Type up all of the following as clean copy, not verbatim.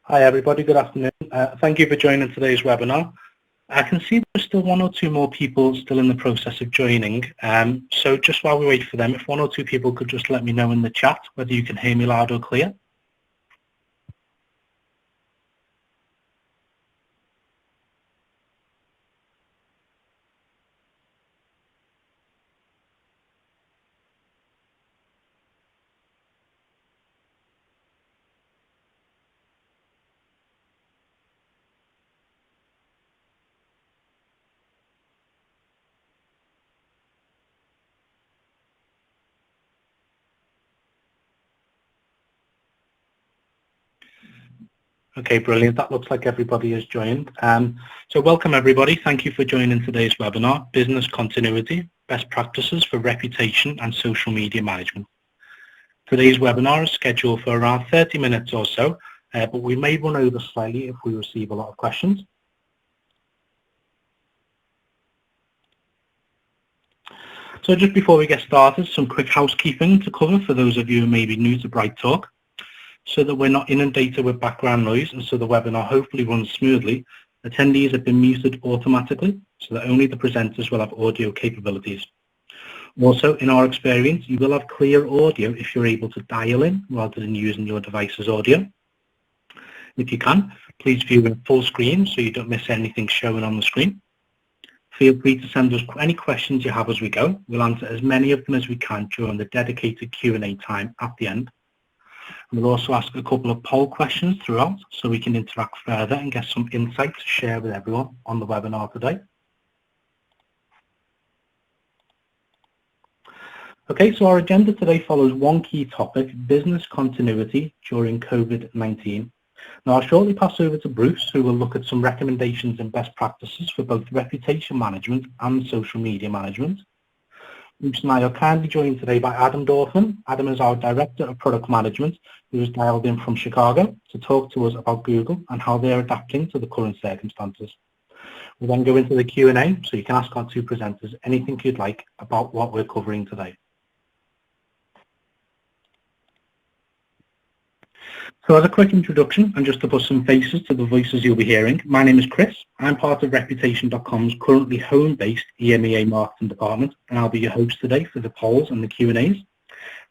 Hi everybody, good afternoon. Thank you for joining today's webinar. I can see there's still one or two more people still in the process of joining. So just while we wait for them, if one or two people could just let me know in the chat whether you can hear me loud or clear. Okay, brilliant. That looks like everybody has joined. So welcome everybody. Thank you for joining today's webinar, Business Continuity, Best Practices for Reputation and Social Media Management. Today's webinar is scheduled for around 30 minutes or so, but we may run over slightly if we receive a lot of questions. So just before we get started, some quick housekeeping to cover for those of you who may be new to BrightTalk. So that we're not inundated with background noise and so the webinar hopefully runs smoothly, attendees have been muted automatically so that only the presenters will have audio capabilities. Also, in our experience, you will have clear audio if you're able to dial in rather than using your device's audio. If you can, please view in full screen so you don't miss anything showing on the screen. Feel free to send us any questions you have as we go. We'll answer as many of them as we can during the dedicated Q&A time at the end. We'll also ask a couple of poll questions throughout so we can interact further and get some insight to share with everyone on the webinar today. Okay, so our agenda today follows one key topic, business continuity during COVID-19. Now I'll shortly pass over to Bruce, who will look at some recommendations and best practices for both reputation management and social media management. Bruce and I are kindly joined today by Adam Dorfman. Adam is our Director of Product Management, who is dialed in from Chicago to talk to us about Google and how they're adapting to the current circumstances. We'll then go into the Q&A, so you can ask our two presenters anything you'd like about what we're covering today. So as a quick introduction, and just to put some faces to the voices you'll be hearing, my name is Chris. I'm part of Reputation.com's currently home-based EMEA marketing department, and I'll be your host today for the polls and the Q&As.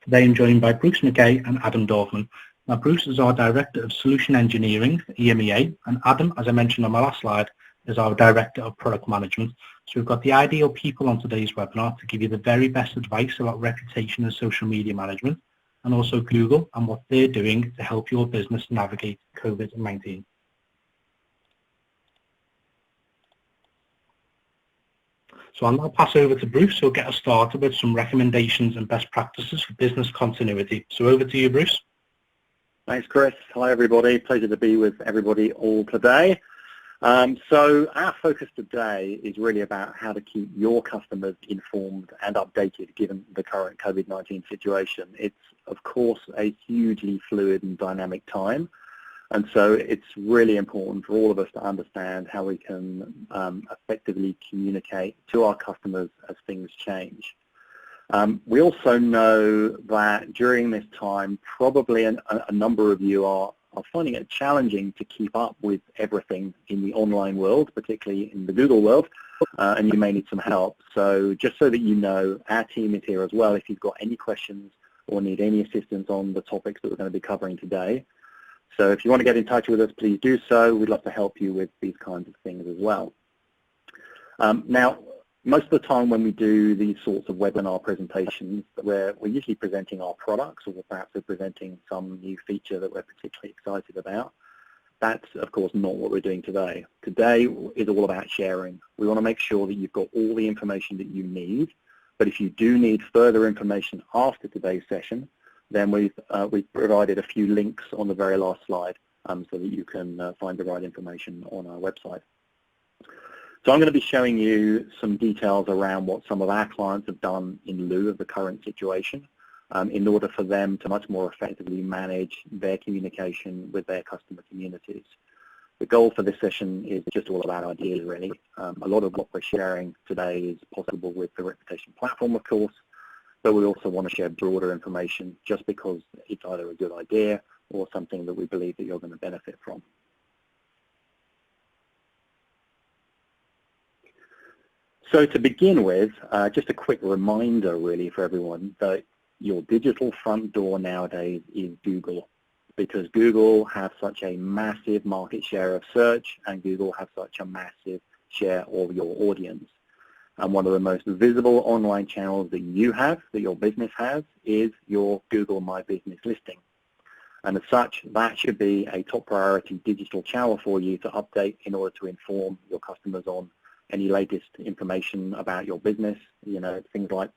Today I'm joined by Bruce McKay and Adam Dorfman. Now Bruce is our Director of Solution Engineering for EMEA, and Adam, as I mentioned on my last slide, is our Director of Product Management. So we've got the ideal people on today's webinar to give you the very best advice about reputation and social media management, and also Google and what they're doing to help your business navigate COVID-19. So I'll now pass over to Bruce, who'll get us started with some recommendations and best practices for business continuity. So over to you, Bruce. Thanks, Chris. Hi, everybody. Pleasure to be with everybody all today. So our focus today is really about how to keep your customers informed and updated given the current COVID-19 situation. It's, of course, a hugely fluid and dynamic time. And so it's really important for all of us to understand how we can effectively communicate to our customers as things change. We also know that during this time, probably a number of you are finding it challenging to keep up with everything in the online world, particularly in the Google world, and you may need some help. So just so that you know, our team is here as well if you've got any questions or need any assistance on the topics that we're going to be covering today. So if you want to get in touch with us, please do so. We'd love to help you with these kinds of things as well. Now, most of the time when we do these sorts of webinar presentations, we're usually presenting our products, or perhaps we're presenting some new feature that we're particularly excited about. That's, of course, not what we're doing today. Today is all about sharing. We want to make sure that you've got all the information that you need, but if you do need further information after today's session, then we've provided a few links on the very last slide so that you can find the right information on our website. So I'm going to be showing you some details around what some of our clients have done in lieu of the current situation in order for them to much more effectively manage their communication with their customer communities. The goal for this session is just all about ideas, really. A lot of what we're sharing today is possible with the Reputation platform, of course, but we also want to share broader information just because it's either a good idea or something that we believe that you're going to benefit from. So to begin with, just a quick reminder really for everyone that your digital front door nowadays is Google, because Google has such a massive market share of search and Google has such a massive share of your audience. And one of the most visible online channels that you have, that your business has, is your Google My Business listing. And as such, that should be a top priority digital channel for you to update in order to inform your customers on any latest information about your business, you know, things like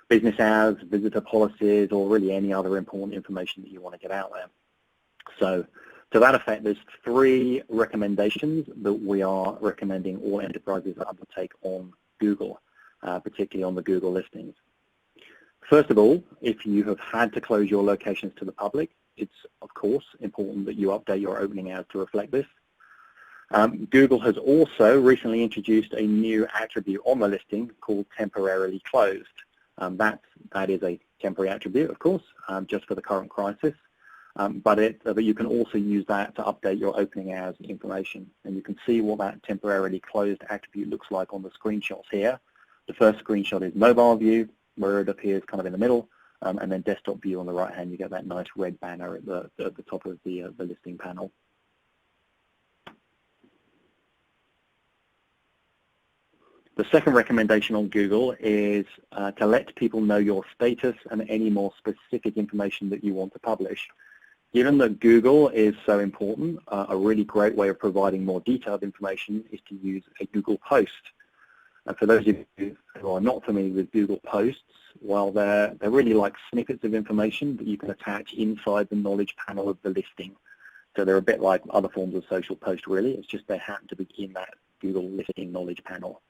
business hours, visitor policies, or really any other important information that you want to get out there. So to that effect, there's 3 recommendations that we are recommending all enterprises undertake on Google, particularly on the Google listings. First of all, if you have had to close your locations to the public, it's of course important that you update your opening hours to reflect this. Google has also recently introduced a new attribute on the listing called temporarily closed. That is a temporary attribute, of course, just for the current crisis, but you can also use that to update your opening hours information. And you can see what that temporarily closed attribute looks like on the screenshots here. The first screenshot is mobile view, where it appears kind of in the middle, and then desktop view on the right hand, you get that nice red banner at the top of the listing panel. The second recommendation on Google is to let people know your status and any more specific information that you want to publish. Given that Google is so important, a really great way of providing more detailed information is to use a Google post. And for those of you who are not familiar with Google posts, well, they're really like snippets of information that you can attach inside the knowledge panel of the listing. So they're a bit like other forms of social post, really. It's just they happen to be in that Google listing knowledge panel.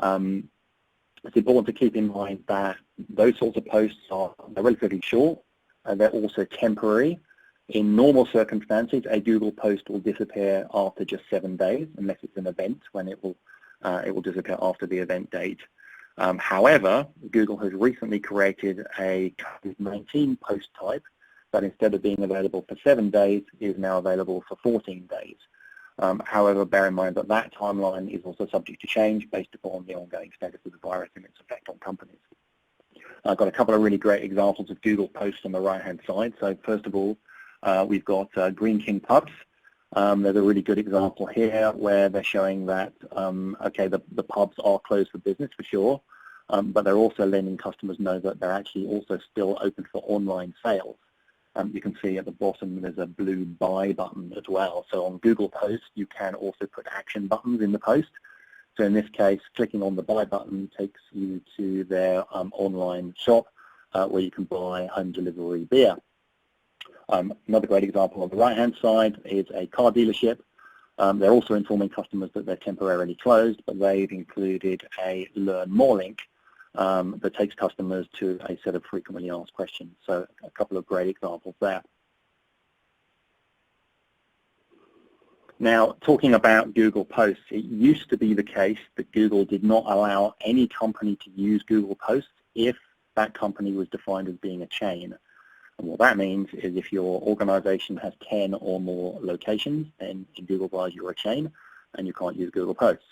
It's important to keep in mind that those sorts of posts they're relatively short and they're also temporary. In normal circumstances, a Google post will disappear after just 7 days, unless it's an event when it will disappear after the event date. However, Google has recently created a COVID-19 post type that instead of being available for 7 days is now available for 14 days. However, bear in mind that that timeline is also subject to change based upon the ongoing status of the virus and its effect on companies. I've got a couple of really great examples of Google posts on the right-hand side. So first of all, we've got Green King Pubs. There's a really good example here where they're showing that, okay, the pubs are closed for business for sure, but they're also letting customers know that they're actually also still open for online sales. You can see at the bottom there's a blue buy button as well. So on Google Posts, you can also put action buttons in the post. So in this case, clicking on the buy button takes you to their online shop where you can buy home delivery beer. Another great example on the right-hand side is a car dealership. They're also informing customers that they're temporarily closed, but they've included a Learn More link that takes customers to a set of frequently asked questions. So a couple of great examples there. Now, talking about Google Posts, it used to be the case that Google did not allow any company to use Google Posts if that company was defined as being a chain. And what that means is if your organization has 10 or more locations, then in Google's eyes you're a chain and you can't use Google Posts.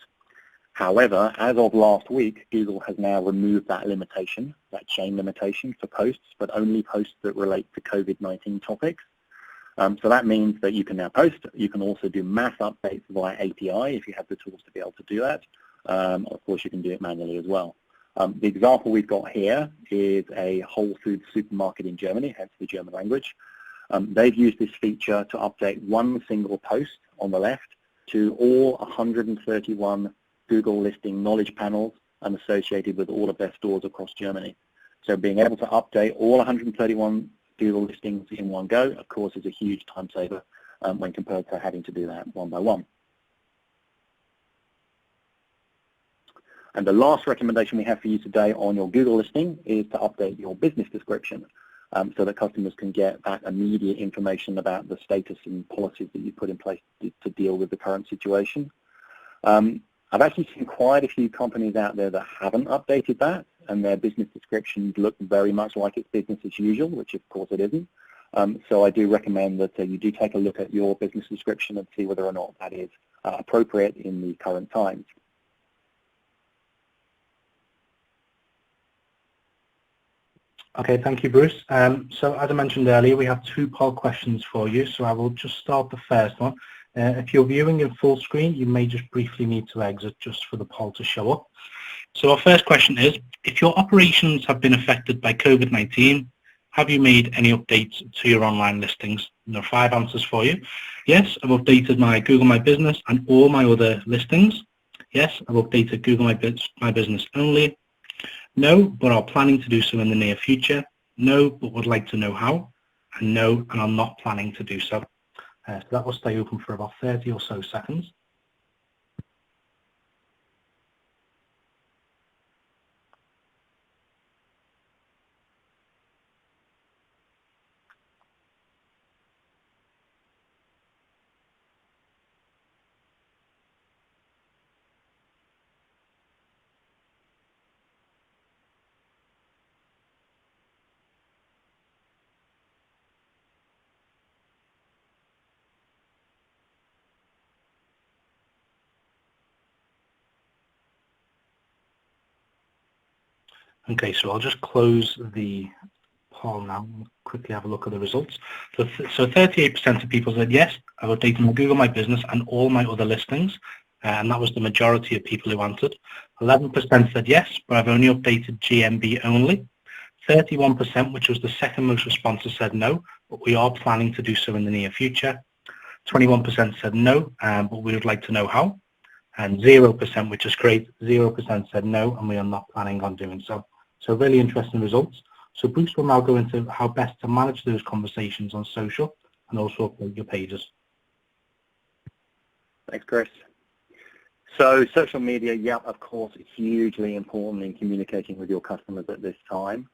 However, as of last week, Google has now removed that limitation, that chain limitation for posts, but only posts that relate to COVID-19 topics. So that means that you can now post. You can also do mass updates via API if you have the tools to be able to do that. Of course, you can do it manually as well. The example we've got here is a Whole Foods supermarket in Germany, hence the German language. They've used this feature to update one single post on the left to all 131 Google listing knowledge panels and associated with all of their stores across Germany. So being able to update all 131 Google listings in one go, of course, is a huge time saver when compared to having to do that one by one. And the last recommendation we have for you today on your Google listing is to update your business description so that customers can get that immediate information about the status and policies that you put in place to deal with the current situation. I've actually seen quite a few companies out there that haven't updated that, and their business descriptions look very much like it's business as usual, which of course it isn't. So I do recommend that you do take a look at your business description and see whether or not that is appropriate in the current times. Okay, thank you, Bruce. So as I mentioned earlier, we have 2 poll questions for you, so I will just start the first one. If you're viewing in full screen, you may just briefly need to exit just for the poll to show up. So our first question is, if your operations have been affected by COVID-19, have you made any updates to your online listings? And there are 5 answers for you. Yes, I've updated my Google My Business and all my other listings. Yes, I've updated Google My Business only. No, but are planning to do so in the near future. No, but would like to know how. And no, and I'm not planning to do so. So that will stay open for about 30 or so seconds. Okay, so I'll just close the poll now and quickly have a look at the results. So 38% of people said yes, I've updated my Google My Business and all my other listings, and that was the majority of people who answered. 11% said yes, but I've only updated GMB only. 31%, which was the second most responses, said no, but we are planning to do so in the near future. 21% said no, but we would like to know how. And 0%, which is great, 0% said no, and we are not planning on doing so. So really interesting results. So Bruce will now go into how best to manage those conversations on social and also upload your pages. Thanks, Chris. So social media, yeah, of course, hugely important in communicating with your customers at this time.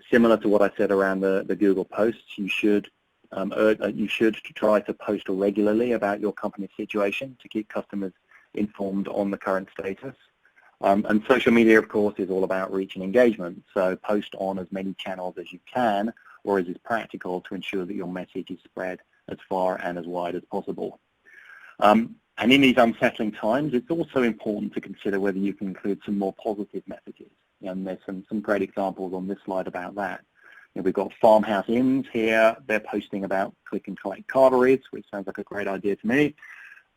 Similar to what I said around the Google posts, you should try to post regularly about your company's situation to keep customers informed on the current status. And social media, of course, is all about reach and engagement. So post on as many channels as you can, or as is practical, to ensure that your message is spread as far and as wide as possible. And in these unsettling times, it's also important to consider whether you can include some more positive messages. And there's some great examples on this slide about that. We've got Farmhouse Inns here. They're posting about click and collect carveries, which sounds like a great idea to me.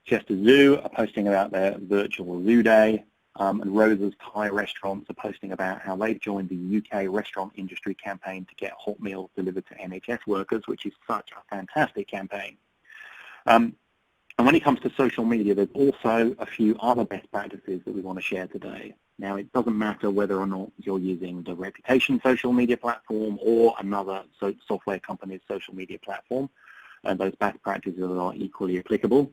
Chester Zoo are posting about their virtual zoo day. And Rosa's Thai restaurants are posting about how they've joined the UK restaurant industry campaign to get hot meals delivered to NHS workers, which is such a fantastic campaign. And when it comes to social media, there's also a few other best practices that we want to share today. Now, it doesn't matter whether or not you're using the Reputation social media platform or another software company's social media platform, and those best practices are equally applicable.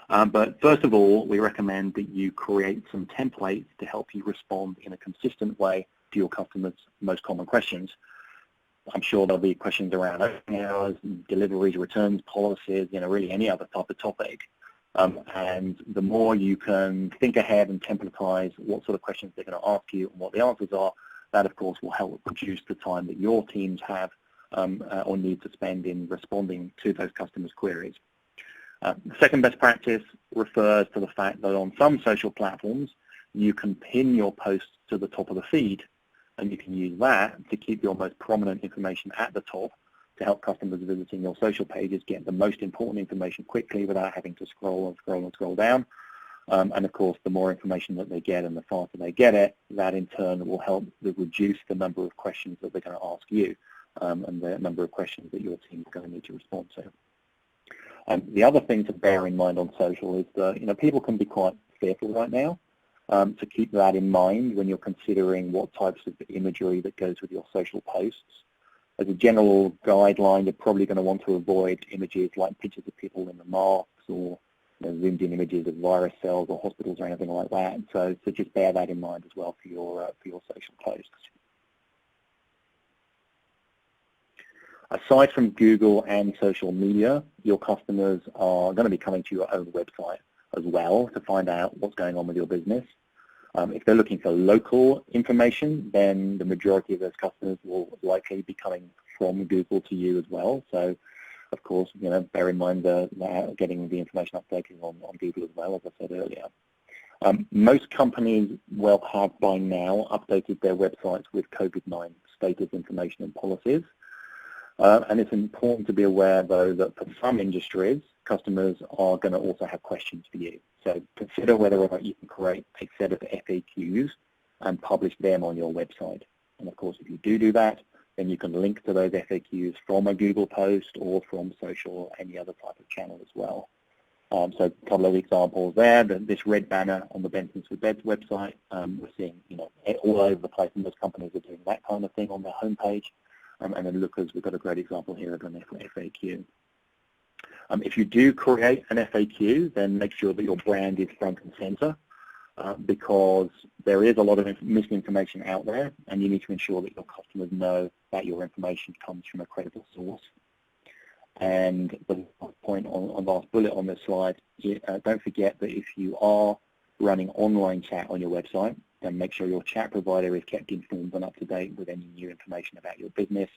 But first of all, we recommend that you create some templates to help you respond in a consistent way to your customers' most common questions. I'm sure there'll be questions around opening hours, deliveries, returns, policies, really any other type of topic. And the more you can think ahead and templatize what sort of questions they're going to ask you and what the answers are, that of course will help reduce the time that your teams have or need to spend in responding to those customers' queries. The second best practice refers to the fact that on some social platforms, you can pin your posts to the top of the feed, and you can use that to keep your most prominent information at the top to help customers visiting your social pages get the most important information quickly without having to scroll and scroll and scroll down. And of course, the more information that they get and the faster they get it, that in turn will help reduce the number of questions that they're going to ask you and the number of questions that your team is going to need to respond to. The other thing to bear in mind on social is that people can be quite fearful right now. So keep that in mind when you're considering what types of imagery that goes with your social posts. As a general guideline, you're probably going to want to avoid images like pictures of people in the masks or zoomed in images of virus cells or hospitals or anything like that. So just bear that in mind as well for your social posts. Aside from Google and social media, your customers are going to be coming to your own website as well to find out what's going on with your business. If they're looking for local information, then the majority of those customers will likely be coming from Google to you as well. So, of course, bear in mind that getting the information updated on Google as well, as I said earlier. Most companies will have by now updated their websites with COVID-19 status information and policies. And it's important to be aware, though, that for some industries, customers are going to also have questions for you. So consider whether or not you can create a set of FAQs and publish them on your website. And of course, if you do that, then you can link to those FAQs from a Google post or from social or any other type of channel as well. So a couple of examples there. This red banner on the Benson's for Beds website, we're seeing all over the place, and most companies are doing that kind of thing on their homepage. And then Lookers, we've got a great example here of an FAQ. If you do create an FAQ, then make sure that your brand is front and center, because there is a lot of misinformation out there, and you need to ensure that your customers know that your information comes from a credible source. And the point on last bullet on this slide, don't forget that if you are running online chat on your website, then make sure your chat provider is kept informed and up to date with any new information about your business,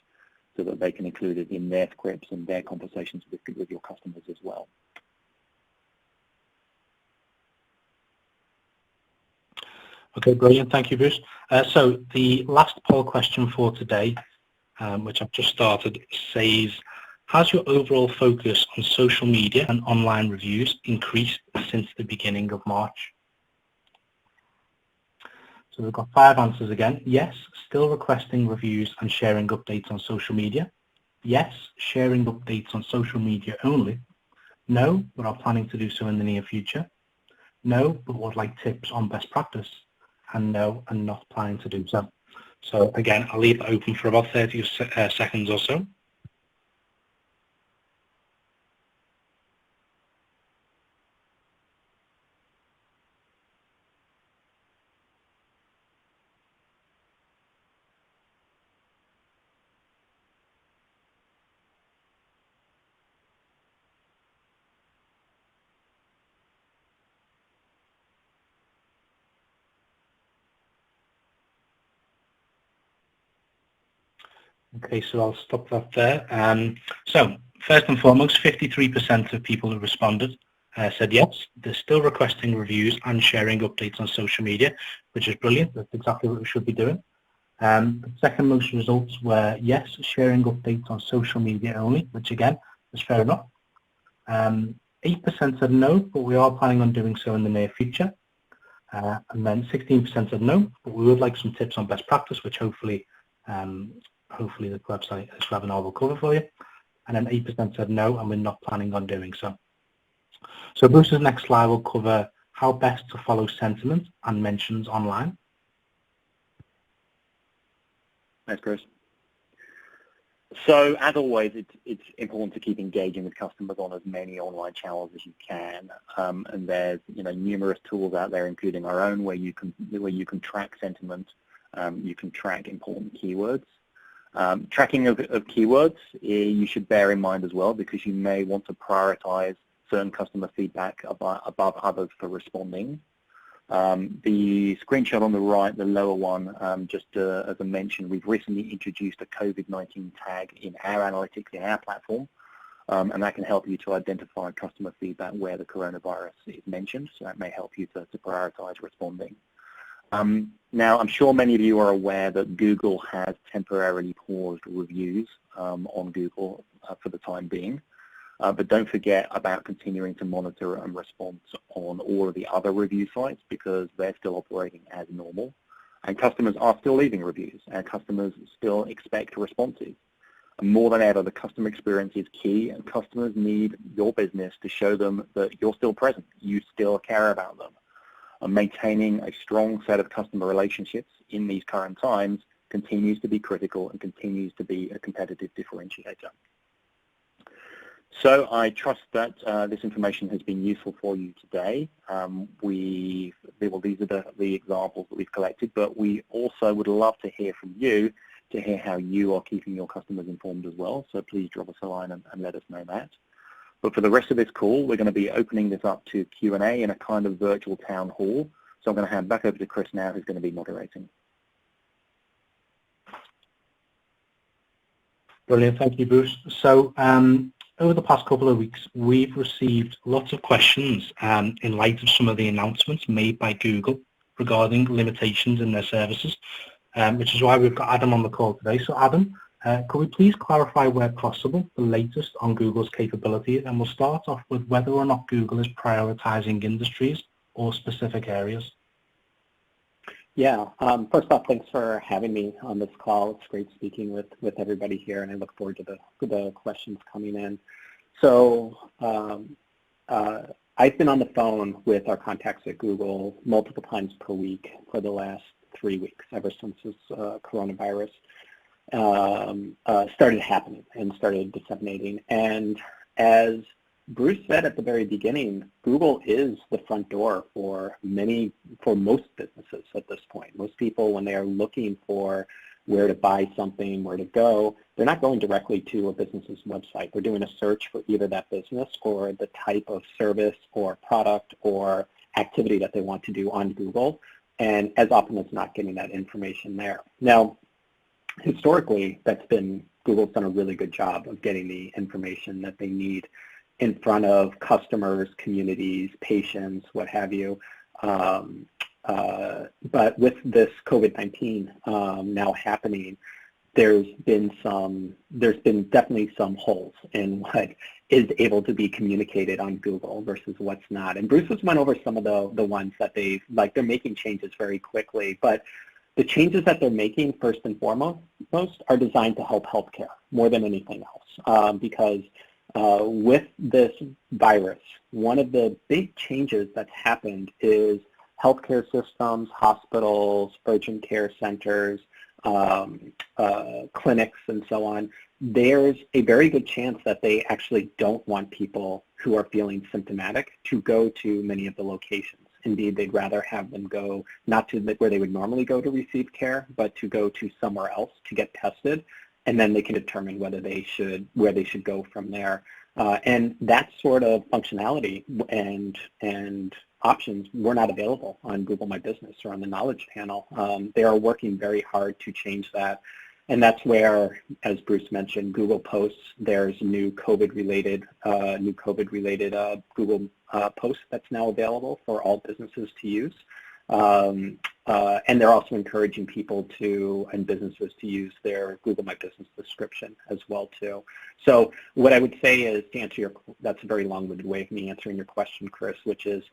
so that they can include it in their scripts and their conversations with your customers as well. Okay, brilliant. Thank you, Bruce. So the last poll question for today, which I've just started, says, has your overall focus on social media and online reviews increased since the beginning of March? So we've got 5 answers again. Yes, still requesting reviews and sharing updates on social media. Yes, sharing updates on social media only. No, but are planning to do so in the near future. No, but would like tips on best practice. And no, and not planning to do so. So again, I'll leave it open for about 30 seconds or so. Okay, so I'll stop that there. So first and foremost, 53% of people who responded said yes, they're still requesting reviews and sharing updates on social media, which is brilliant. That's exactly what we should be doing. The second most results were yes, sharing updates on social media only, which again is fair enough. 8% said no, but we are planning on doing so in the near future. And then 16% said no, but we would like some tips on best practice, which hopefully the website, this webinar will cover for you. And then 8% said no, and we're not planning on doing so. So Bruce's next slide will cover how best to follow sentiment and mentions online. Thanks, Chris. So as always, it's important to keep engaging with customers on as many online channels as you can. And there's numerous tools out there, including our own, where you can track sentiment. You can track important keywords. Tracking of keywords, you should bear in mind as well, because you may want to prioritize certain customer feedback above others for responding. The screenshot on the right, the lower one, just as I mentioned, we've recently introduced a COVID-19 tag in our analytics, in our platform, and that can help you to identify customer feedback where the coronavirus is mentioned, so that may help you to prioritize responding. Now, I'm sure many of you are aware that Google has temporarily paused reviews on Google for the time being, but don't forget about continuing to monitor and respond on all of the other review sites, because they're still operating as normal, and customers are still leaving reviews, and customers still expect responses. And more than ever, the customer experience is key, and customers need your business to show them that you're still present, you still care about them. And maintaining a strong set of customer relationships in these current times continues to be critical and continues to be a competitive differentiator. So I trust that this information has been useful for you today. These are the examples that we've collected, but we also would love to hear from you, to hear how you are keeping your customers informed as well. So please drop us a line and let us know that. But for the rest of this call, we're going to be opening this up to Q&A in a kind of virtual town hall. So I'm going to hand back over to Chris now, who's going to be moderating. Brilliant, thank you, Bruce. So over the past couple of weeks, we've received lots of questions in light of some of the announcements made by Google regarding limitations in their services, which is why we've got Adam on the call today. So Adam, could we please clarify where possible the latest on Google's capabilities, and we'll start off with whether or not Google is prioritizing industries or specific areas. Yeah, first off, thanks for having me on this call. It's great speaking with everybody here, and I look forward to the questions coming in. So I've been on the phone with our contacts at Google multiple times per week for the last 3 weeks, ever since this coronavirus started happening and started disseminating. And as Bruce said at the very beginning, Google is the front door for most businesses at this point. Most people, when they are looking for where to buy something, where to go, they're not going directly to a business's website. They're doing a search for either that business or the type of service or product or activity that they want to do on Google, and as often as not getting that information there. Now, historically, Google's done a really good job of getting the information that they need in front of customers, communities, patients, what have you. But with this COVID-19 now happening, there's been definitely some holes in what is able to be communicated on Google versus what's not. And Bruce has went over some of the ones that they're making changes very quickly, but the changes that they're making first and foremost are designed to help healthcare more than anything else, because with this virus, one of the big changes that's happened is healthcare systems, hospitals, urgent care centers, clinics, and so on. There's a very good chance that they actually don't want people who are feeling symptomatic to go to many of the locations. Indeed, they'd rather have them go not to where they would normally go to receive care, but to go to somewhere else to get tested, and then they can determine where they should go from there. And that sort of functionality and options were not available on Google My Business or on the Knowledge Panel. They are working very hard to change that. And that's where, as Bruce mentioned, Google Posts, there's new COVID-related Google Posts that's now available for all businesses to use. And they're also encouraging people and businesses to use their Google My Business subscription as well too. So what I would say is, to answer that's a very long-winded way of me answering your question, Chris, which is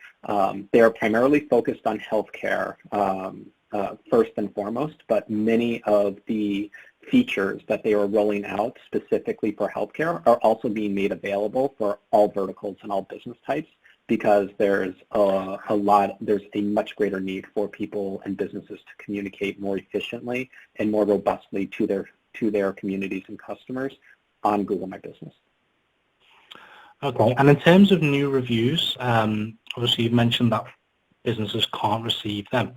they are primarily focused on healthcare first and foremost, but many of the features that they are rolling out specifically for healthcare are also being made available for all verticals and all business types, because there's a much greater need for people and businesses to communicate more efficiently and more robustly to their communities and customers on Google My Business. Okay, and in terms of new reviews, obviously you've mentioned that businesses can't receive them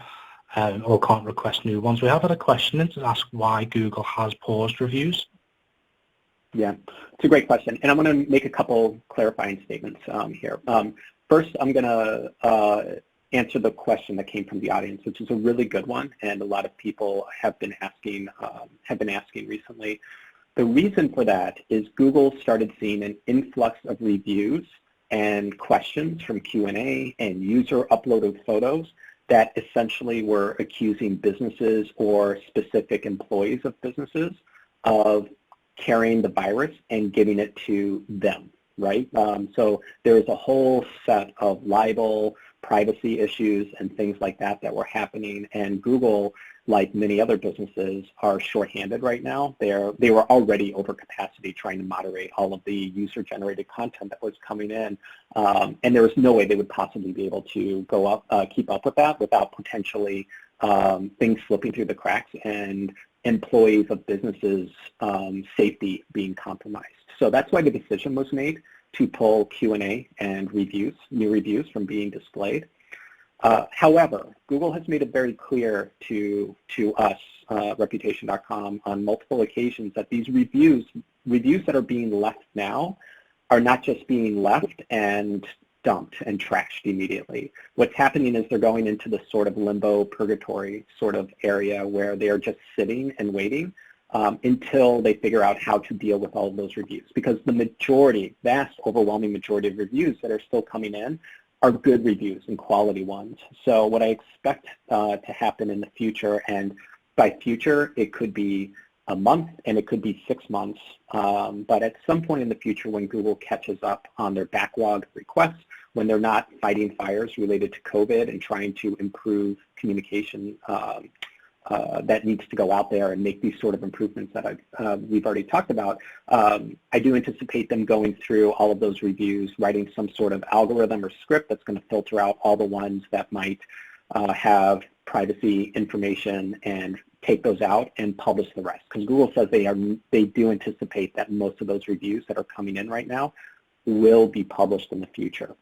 or can't request new ones. We have had a question in to ask why Google has paused reviews. Yeah, it's a great question, and I'm going to make a couple clarifying statements here. First, I'm going to answer the question that came from the audience, which is a really good one, and a lot of people have been asking recently. The reason for that is Google started seeing an influx of reviews and questions from Q&A and user uploaded photos that essentially were accusing businesses or specific employees of businesses of carrying the virus and giving it to them, right? So there's a whole set of libel, privacy issues, and things like that were happening, and Google, like many other businesses, are shorthanded right now. They were already over capacity trying to moderate all of the user-generated content that was coming in, and there was no way they would possibly be able to keep up with that without potentially things slipping through the cracks and employees of businesses' safety being compromised. So that's why the decision was made to pull Q&A and new reviews from being displayed. However, Google has made it very clear to us, Reputation.com, on multiple occasions that these reviews that are being left now are not just being left and dumped and trashed immediately. What's happening is they're going into this sort of limbo purgatory sort of area where they are just sitting and waiting until they figure out how to deal with all of those reviews. Because the majority, vast, overwhelming majority of reviews that are still coming in are good reviews and quality ones. So what I expect to happen in the future, and by future, it could be a month and it could be 6 months, but at some point in the future when Google catches up on their backlog requests, when they're not fighting fires related to COVID and trying to improve communication that needs to go out there and make these sort of improvements that we've already talked about, I do anticipate them going through all of those reviews, writing some sort of algorithm or script that's going to filter out all the ones that might have privacy information and take those out and publish the rest. Because Google says they do anticipate that most of those reviews that are coming in right now will be published in the future.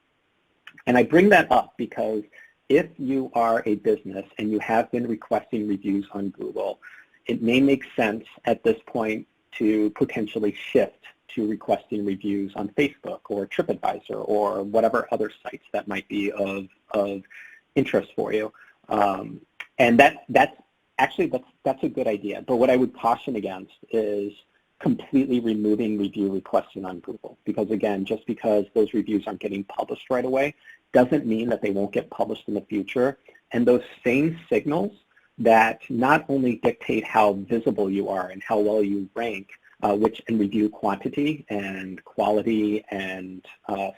And I bring that up because if you are a business and you have been requesting reviews on Google, it may make sense at this point to potentially shift to requesting reviews on Facebook or TripAdvisor or whatever other sites that might be of interest for you. And that's a good idea. But what I would caution against is completely removing review requesting on Google. Because again, just because those reviews aren't getting published right away doesn't mean that they won't get published in the future. And those same signals that not only dictate how visible you are and how well you rank, which in review quantity and quality and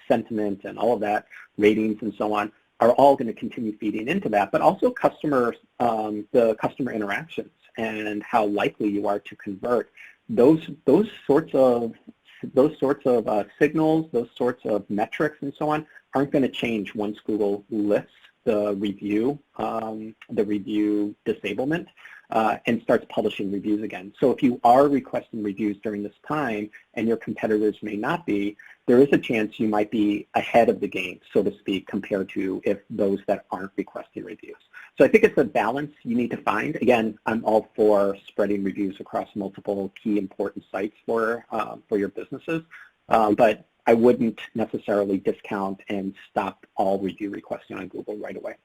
sentiment and all of that, ratings and so on, are all going to continue feeding into that, but also the customer interactions and how likely you are to convert. Those sorts of signals, those sorts of metrics and so on aren't going to change once Google lifts the review disablement and starts publishing reviews again. So if you are requesting reviews during this time and your competitors may not be, there is a chance you might be ahead of the game, so to speak, compared to if those that aren't requesting reviews. So I think it's a balance you need to find. Again, I'm all for spreading reviews across multiple key important sites for your businesses, but I wouldn't necessarily discount and stop all review requesting on Google right away.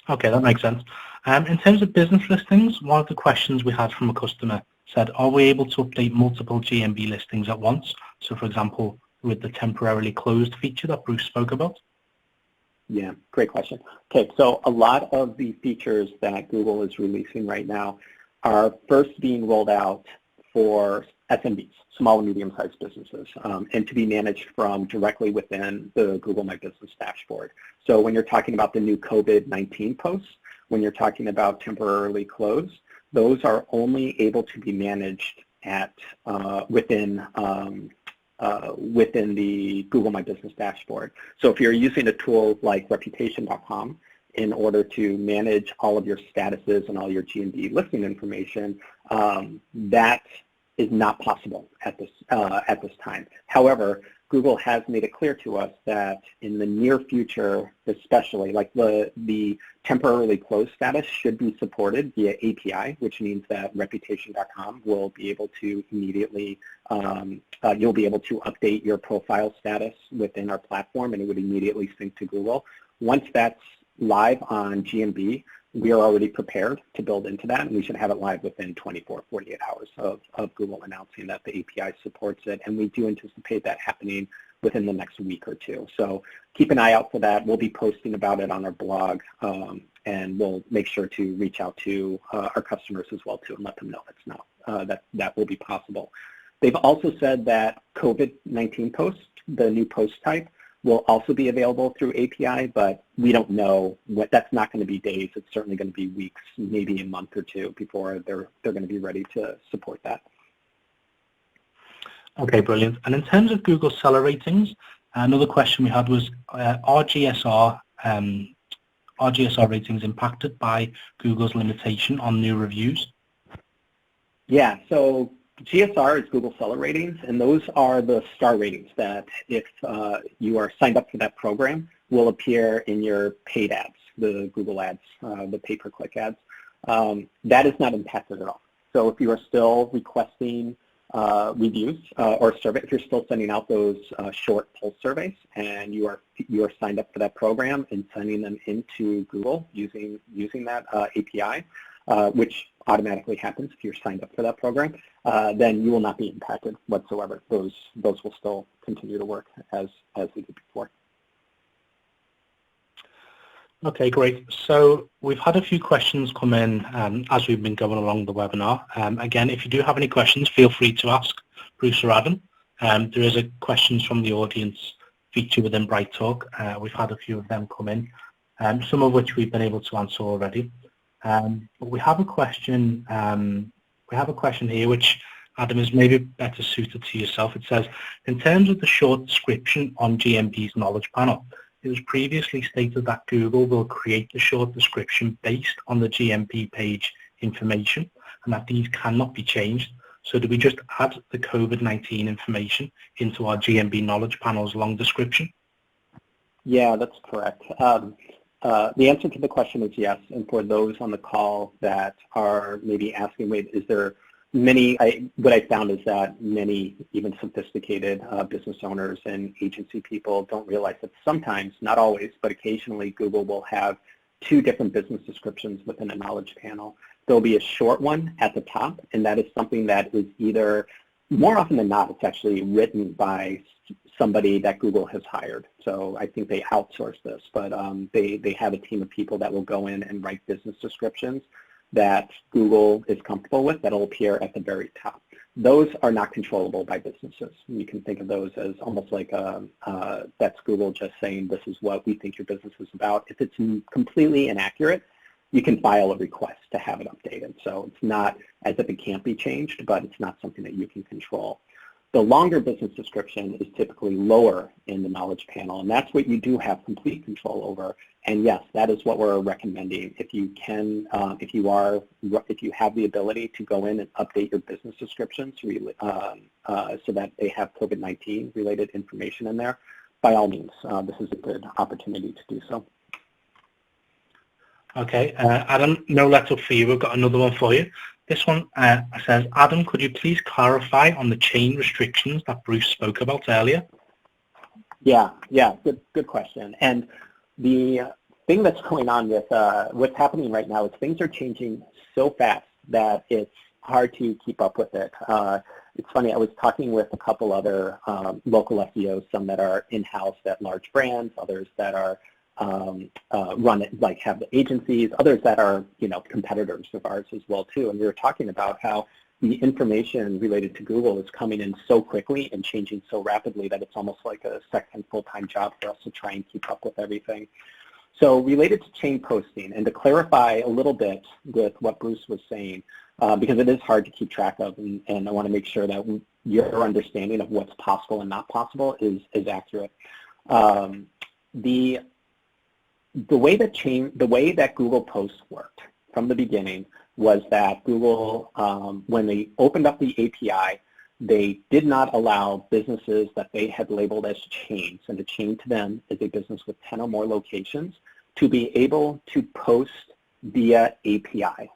Okay, that makes sense. In terms of business listings, one of the questions we had from a customer said, are we able to update multiple GMB listings at once? So for example, with the temporarily closed feature that Bruce spoke about? Yeah, great question. Okay, so a lot of the features that Google is releasing right now are first being rolled out for SMBs, small and medium-sized businesses, and to be managed from directly within the Google My Business dashboard. So when you're talking about the new COVID-19 posts, when you're talking about temporarily closed, those are only able to be managed at within the Google My Business dashboard. So if you're using a tool like Reputation.com in order to manage all of your statuses and all your GMB listing information, that is not possible at this time. However, Google has made it clear to us that in the near future, especially, like the temporarily closed status should be supported via API, which means that Reputation.com will be able to immediately, you'll be able to update your profile status within our platform and it would immediately sync to Google. Once that's live on GMB, we are already prepared to build into that, and we should have it live within 24, 48 hours of Google announcing that the API supports it, and we do anticipate that happening within the next week or two. So keep an eye out for that. We'll be posting about it on our blog, and we'll make sure to reach out to our customers as well too and let them know it's now, that will be possible. They've also said that COVID-19 posts, the new post type, will also be available through API, but we don't know what, that's not going to be days. It's certainly going to be weeks, maybe a month or two before they're going to be ready to support that. Okay, brilliant. And in terms of Google seller ratings, another question we had was, are GSR ratings impacted by Google's limitation on new reviews? Yeah, so GSR is Google Seller Ratings, and those are the star ratings that if you are signed up for that program will appear in your paid ads, the Google ads, the pay-per-click ads. That is not impacted at all. So if you are still requesting reviews or survey, if you're still sending out those short pulse surveys and you are signed up for that program and sending them into Google using that API, which automatically happens if you're signed up for that program, then you will not be impacted whatsoever. Those will still continue to work as they did before. Okay, great. So we've had a few questions come in as we've been going along the webinar. Again, if you do have any questions, feel free to ask Bruce or Adam. There is a questions from the audience feature within BrightTalk. We've had a few of them come in, some of which we've been able to answer already. But we have a question. Here, which Adam is maybe better suited to yourself. It says, in terms of the short description on GMB's knowledge panel, it was previously stated that Google will create the short description based on the GMB page information and that these cannot be changed. So do we just add the COVID-19 information into our GMB knowledge panel's long description? Yeah, that's correct. The answer to the question is yes. And for those on the call that are maybe asking, wait, is there many, what I found is that many even sophisticated business owners and agency people don't realize that sometimes, not always, but occasionally Google will have two different business descriptions within a knowledge panel. There'll be a short one at the top, and that is something that is either, more often than not, it's actually written by somebody that Google has hired. So I think they outsource this, but they have a team of people that will go in and write business descriptions that Google is comfortable with that will appear at the very top. Those are not controllable by businesses. You can think of those as almost like that's Google just saying this is what we think your business is about. If it's completely inaccurate, you can file a request to have it updated. So it's not as if it can't be changed, but it's not something that you can control. The longer business description is typically lower in the knowledge panel, and that's what you do have complete control over. And yes, that is what we're recommending. If you can, if you have the ability to go in and update your business descriptions so that they have COVID-19 related information in there, by all means, this is a good opportunity to do so. Okay, Adam, no let up for you. We've got another one for you. This one says, Adam, could you please clarify on the chain restrictions that Bruce spoke about earlier? Yeah, good question. And the thing that's going on with what's happening right now is things are changing so fast that it's hard to keep up with it. It's funny, I was talking with a couple other local SEOs, some that are in-house at large brands, others that are run it, like have the agencies, others that are, competitors of ours as well too. And we were talking about how the information related to Google is coming in so quickly and changing so rapidly that it's almost like a second full-time job for us to try and keep up with everything. So related to chain posting, and to clarify a little bit with what Bruce was saying, because it is hard to keep track of, and I want to make sure that your understanding of what's possible and not possible is accurate. The way that Google Posts worked from the beginning was that Google, when they opened up the API, they did not allow businesses that they had labeled as chains, and a chain to them is a business with 10 or more locations, to be able to post via API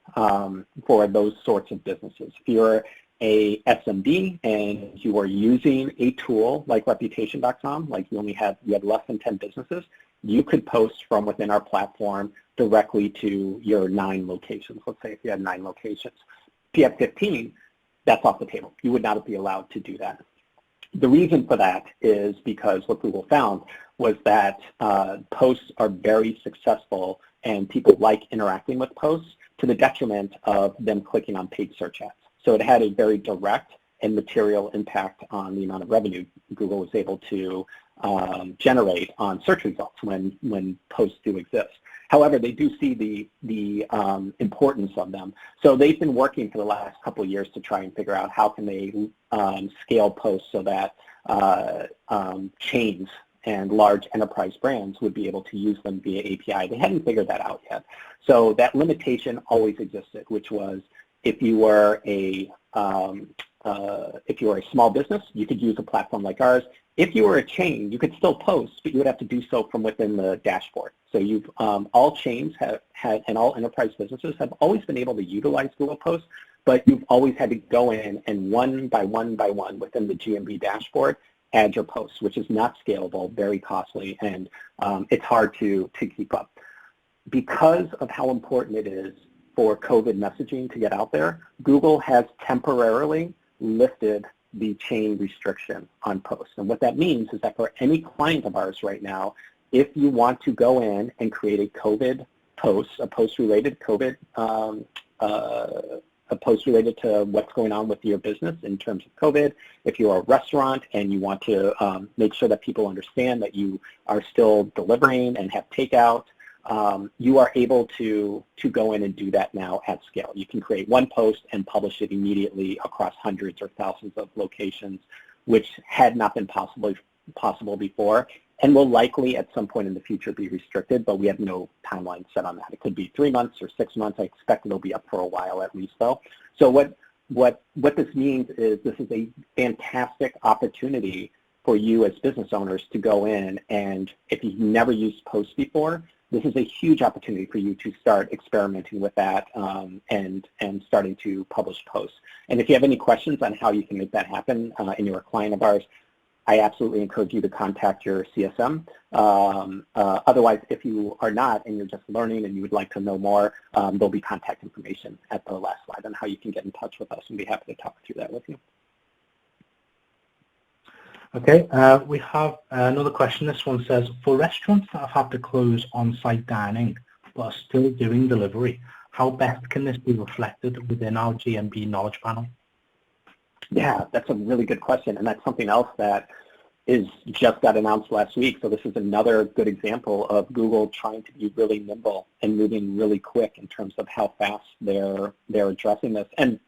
for those sorts of businesses. If you're a SMB and you are using a tool like Reputation.com, like you had less than 10 businesses, you could post from within our platform directly to your 9 locations. Let's say if you had 9 locations. If you have 15, that's off the table. You would not be allowed to do that. The reason for that is because what Google found was that posts are very successful and people like interacting with posts to the detriment of them clicking on paid search ads. So it had a very direct and material impact on the amount of revenue Google was able to generate on search results when posts do exist. However, they do see the importance of them. So they've been working for the last couple of years to try and figure out how can they scale posts so that chains and large enterprise brands would be able to use them via API. They hadn't figured that out yet. So that limitation always existed, which was if you were a if you are a small business, you could use a platform like ours. If you were a chain, you could still post, but you would have to do so from within the dashboard. So you've all chains have had, and all enterprise businesses have always been able to utilize Google Posts, but you've always had to go in and one by one within the GMB dashboard add your posts, which is not scalable, very costly, and it's hard to keep up. Because of how important it is for COVID messaging to get out there, Google has temporarily lifted the chain restriction on posts. And what that means is that for any client of ours right now, if you want to go in and create a COVID post, a post related COVID, a post related to what's going on with your business in terms of COVID, if you're a restaurant and you want to make sure that people understand that you are still delivering and have takeout, you are able to go in and do that now at scale. You can create one post and publish it immediately across hundreds or thousands of locations, which had not been possible before, and will likely at some point in the future be restricted, but we have no timeline set on that. It could be 3 months or 6 months. I expect it'll be up for a while at least though. So what this means is this is a fantastic opportunity for you as business owners to go in, and if you've never used posts before, this is a huge opportunity for you to start experimenting with that and starting to publish posts. And if you have any questions on how you can make that happen and you're a client of ours, I absolutely encourage you to contact your CSM. Otherwise, if you are not and you're just learning and you would like to know more, there'll be contact information at the last slide on how you can get in touch with us, and be happy to talk through that with you. Okay, we have another question. This one says, for restaurants that have had to close on-site dining but are still doing delivery, how best can this be reflected within our GMB knowledge panel? Yeah, that's a really good question, and that's something else that just got announced last week. So this is another good example of Google trying to be really nimble and moving really quick in terms of how fast they're addressing this. And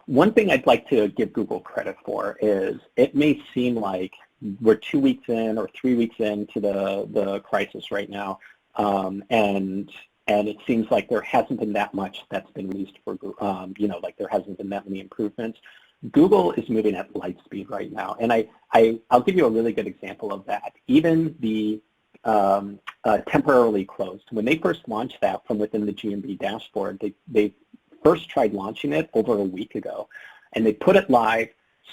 one thing I'd like to give Google credit for is it may seem like we're 2 weeks in or 3 weeks into the crisis right now, and it seems like there hasn't been that much that's been released for, like there hasn't been that many improvements. Google is moving at light speed right now, and I'll give you a really good example of that. Even the temporarily closed, when they first launched that from within the GMB dashboard, they first tried launching it over a week ago, and they put it live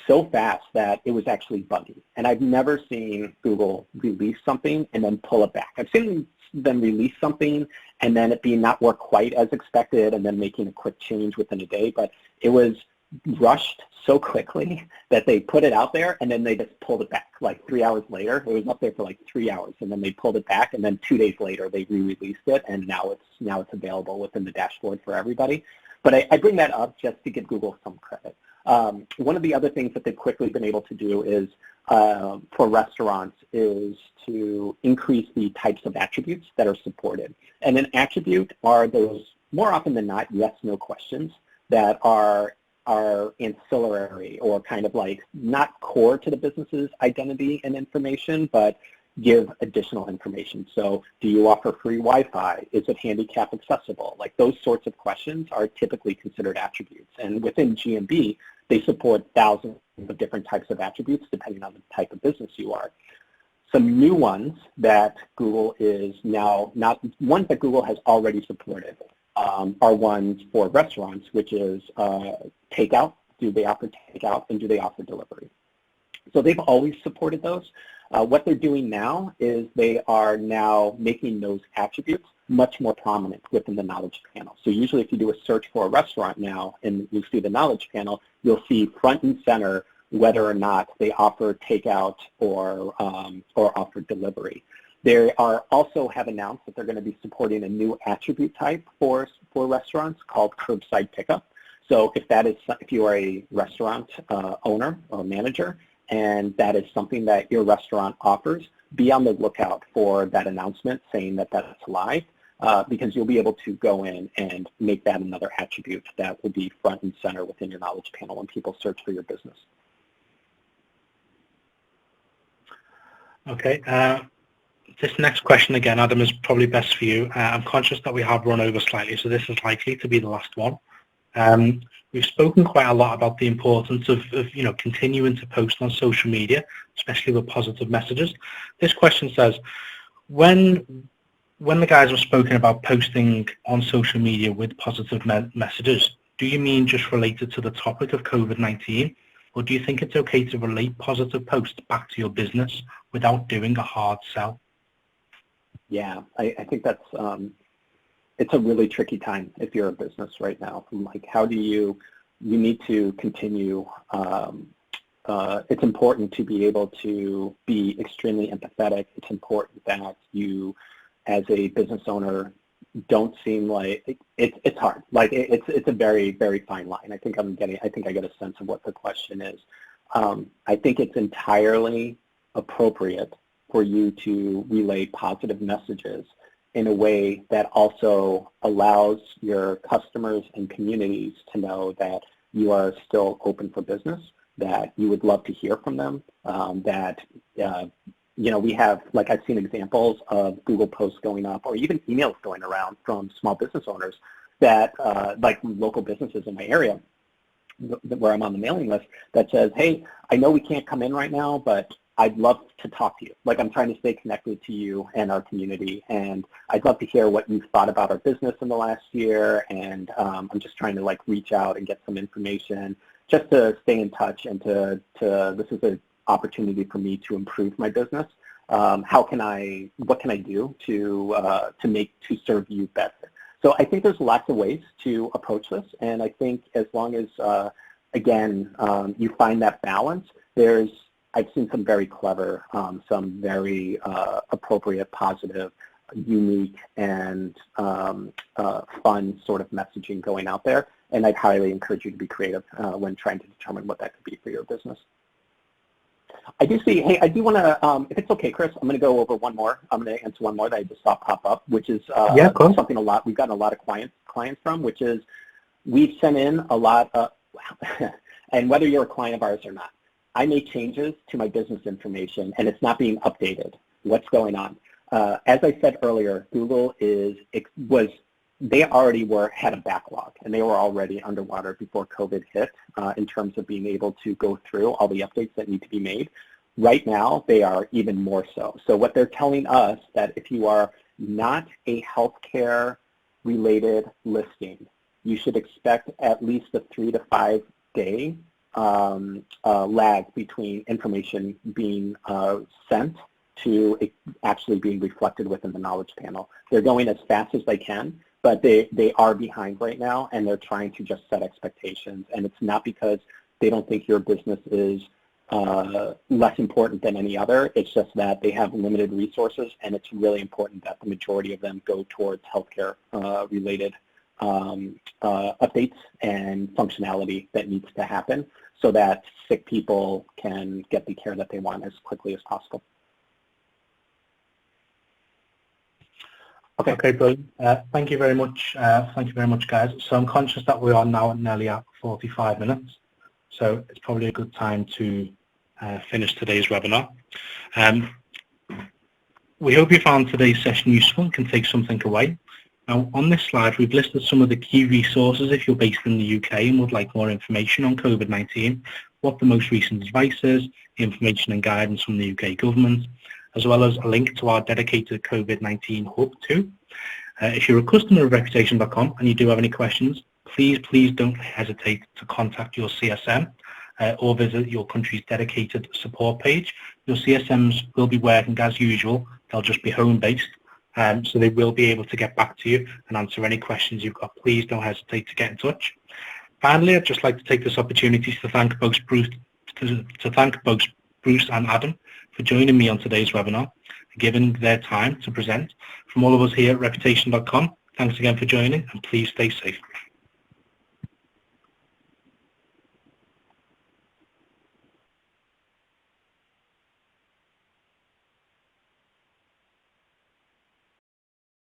so fast that it was actually buggy. And I've never seen Google release something and then pull it back. I've seen them release something and then it be not work quite as expected and then making a quick change within a day, but it was rushed so quickly that they put it out there and then they just pulled it back like 3 hours later. It was up there for like 3 hours and then they pulled it back, and then 2 days later they re-released it, and now it's available within the dashboard for everybody. But I bring that up just to give Google some credit. One of the other things that they've quickly been able to do is, for restaurants, is to increase the types of attributes that are supported. And an attribute are those, more often than not, yes/no questions that are ancillary or kind of like not core to the business's identity and information, but give additional information. So do you offer free Wi-Fi? Is it handicap accessible? Like those sorts of questions are typically considered attributes. And within GMB, they support thousands of different types of attributes depending on the type of business you are. Some new ones that Google is now, ones that Google has already supported are ones for restaurants, which is takeout. Do they offer takeout, and do they offer delivery? So they've always supported those. What they're doing now is they are now making those attributes much more prominent within the knowledge panel. So usually if you do a search for a restaurant now and you see the knowledge panel, you'll see front and center whether or not they offer takeout or offer delivery. They are also have announced that they're going to be supporting a new attribute type for restaurants called curbside pickup. So if you are a restaurant owner or manager, and that is something that your restaurant offers, be on the lookout for that announcement saying that that's live, because you'll be able to go in and make that another attribute that will be front and center within your knowledge panel when people search for your business. Okay. This next question again, Adam, is probably best for you. I'm conscious that we have run over slightly, so this is likely to be the last one. We've spoken quite a lot about the importance of continuing to post on social media, especially with positive messages. This question says, when the guys have spoken about posting on social media with positive messages, do you mean just related to the topic of COVID-19, or do you think it's okay to relate positive posts back to your business without doing a hard sell? Yeah, I think that's it's a really tricky time if you're a business right now. Like, how do you need to continue. It's important to be able to be extremely empathetic. It's important that you, as a business owner, don't seem like it's hard. Like it's a very, very fine line. I think I get a sense of what the question is. I think it's entirely appropriate for you to relay positive messages in a way that also allows your customers and communities to know that you are still open for business, that you would love to hear from them, we have, like, I've seen examples of Google posts going up or even emails going around from small business owners that, like local businesses in my area where I'm on the mailing list, that says, hey, I know we can't come in right now, but I'd love to talk to you. Like, I'm trying to stay connected to you and our community, and I'd love to hear what you've thought about our business in the last year, and I'm just trying to, like, reach out and get some information just to stay in touch, and this is an opportunity for me to improve my business. What can I do to serve you better? So I think there's lots of ways to approach this, and I think as long as, you find that balance, I've seen some very clever, some very appropriate, positive, unique, and fun sort of messaging going out there. And I'd highly encourage you to be creative when trying to determine what that could be for your business. I do want to, if it's okay, Chris, I'm going to go over one more. I'm going to answer one more that I just saw pop up, which is something we've gotten a lot of clients from, which is we've sent in a lot of, and whether you're a client of ours or not, I make changes to my business information and it's not being updated. What's going on? As I said earlier, Google they already had a backlog, and they were already underwater before COVID hit in terms of being able to go through all the updates that need to be made. Right now, they are even more so. So what they're telling us, that if you are not a healthcare related listing, you should expect at least a 3 to 5 day lag between information being sent to it actually being reflected within the knowledge panel. They're going as fast as they can, but they are behind right now, and they're trying to just set expectations. And it's not because they don't think your business is less important than any other. It's just that they have limited resources, and it's really important that the majority of them go towards healthcare related updates and functionality that needs to happen so that sick people can get the care that they want as quickly as possible. Okay, brilliant. Thank you very much. Thank you very much, guys. So I'm conscious that we are now nearly at 45 minutes. So it's probably a good time to finish today's webinar. We hope you found today's session useful and can take something away. Now, on this slide, we've listed some of the key resources if you're based in the UK and would like more information on COVID-19, what the most recent advice is, information and guidance from the UK government, as well as a link to our dedicated COVID-19 hub too. If you're a customer of Reputation.com and you do have any questions, please don't hesitate to contact your CSM or visit your country's dedicated support page. Your CSMs will be working as usual. They'll just be home-based, so they will be able to get back to you and answer any questions you've got. Please don't hesitate to get in touch. Finally, I'd just like to take this opportunity to thank both Bruce and Adam for joining me on today's webinar and giving their time to present. From all of us here at Reputation.com, thanks again for joining, and please stay safe.